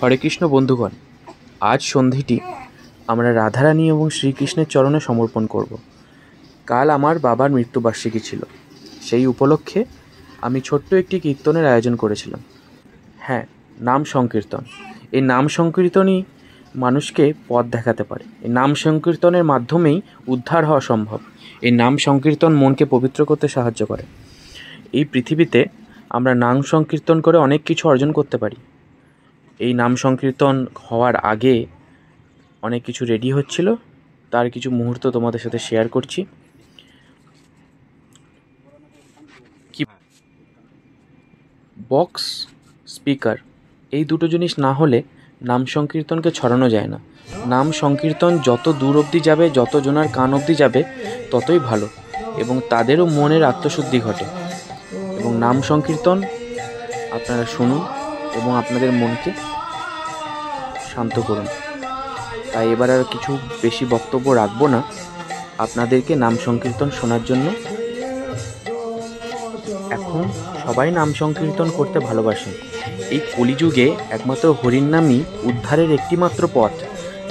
হরে কৃষ্ণ বন্ধুগণ, আজ সন্ধ্যাটি আমরা রাধারানী এবং শ্রীকৃষ্ণের চরণে সমর্পণ করব। কাল আমার বাবার মৃত্যুবার্ষিকী ছিল, সেই উপলক্ষে আমি ছোট্ট একটি কীর্তনের আয়োজন করেছিলাম। হ্যাঁ, নাম সংকীর্তন। এই নাম সংকীর্তনই মানুষকে পথ দেখাতে পারে। এই নাম সংকীর্তনের মাধ্যমেই উদ্ধার হওয়া সম্ভব। এই নাম সংকীর্তন মনকে পবিত্র করতে সাহায্য করে। এই পৃথিবীতে আমরা নাম সংকীর্তন করে অনেক কিছু অর্জন করতে পারি। এই নাম সংকীর্তন হওয়ার আগে অনেক কিছু রেডি হচ্ছিল, তার কিছু মুহূর্ত তোমাদের সাথে শেয়ার করছি। বক্স, স্পিকার, এই দুটো জিনিস না হলে নাম সংকীর্তনকে ছড়ানো যায় না। নাম সংকীর্তন যত দূর অবধি যাবে, যত জনার কান অবধি যাবে, ততই ভালো এবং তাদেরও মনের আত্মশুদ্ধি ঘটে। এবং নাম সংকীর্তন আপনারা শুনুন এবং আপনাদের মনকে শান্ত করুন। তাই এবার আর কিছু বেশি বক্তব্য রাখবো না, আপনাদেরকে নাম সংকীর্তন শোনার জন্য। এখন সবাই নাম সংকীর্তন করতে ভালোবাসেন। এই কলিযুগে একমাত্র হরির নামই উদ্ধারের একটিমাত্র পথ।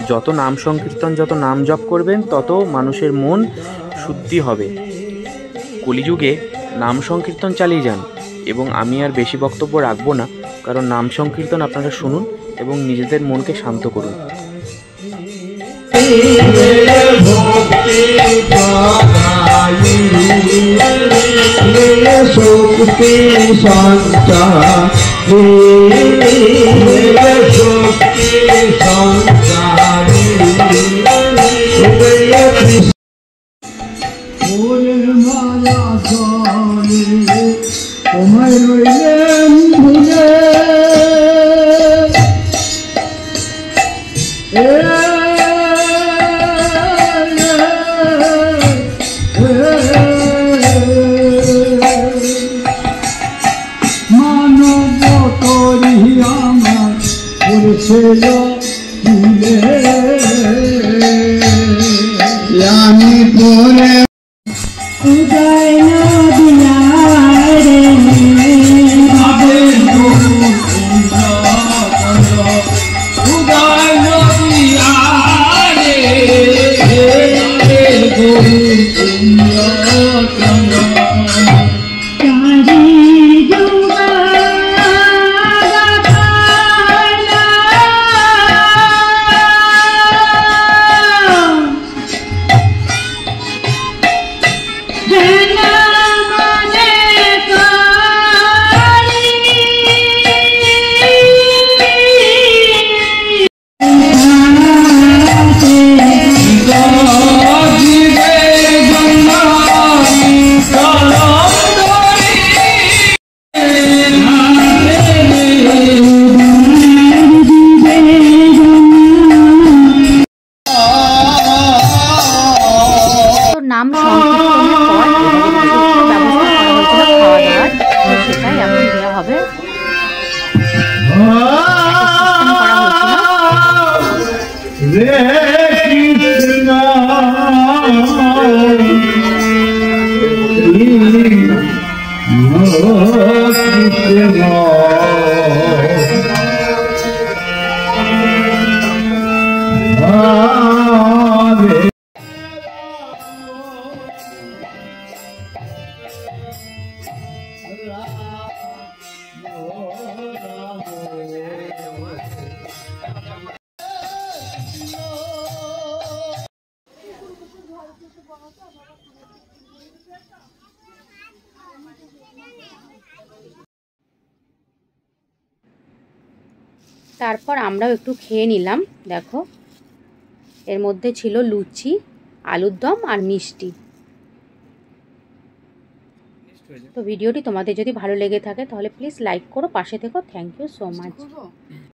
যত নাম সংকীর্তন, যত নাম জপ করবেন, তত মানুষের মন শুদ্ধি হবে। কলিযুগে নাম সংকীর্তন চালিয়ে যান। এবং আমি আর বেশি বক্তব্য রাখবো না, কারণ নাম সংকীর্তন আপনারা শুনুন এবং নিজেদের মনকে শান্ত করুন। নাম সংকীর্তনের পর ব্যবস্থা করা হয়েছিল খাওয়া দাওয়ার, সেটাই এখন দেওয়া হবে। তারপর আমরাও একটু খেয়ে নিলাম। দেখো, এর মধ্যে ছিল লুচি, আলুর দম আর মিষ্টি। তো ভিডিওটি তোমাদের যদি ভালো লেগে থাকে তাহলে প্লিজ লাইক করো, পাশে থেকো। Thank you so much.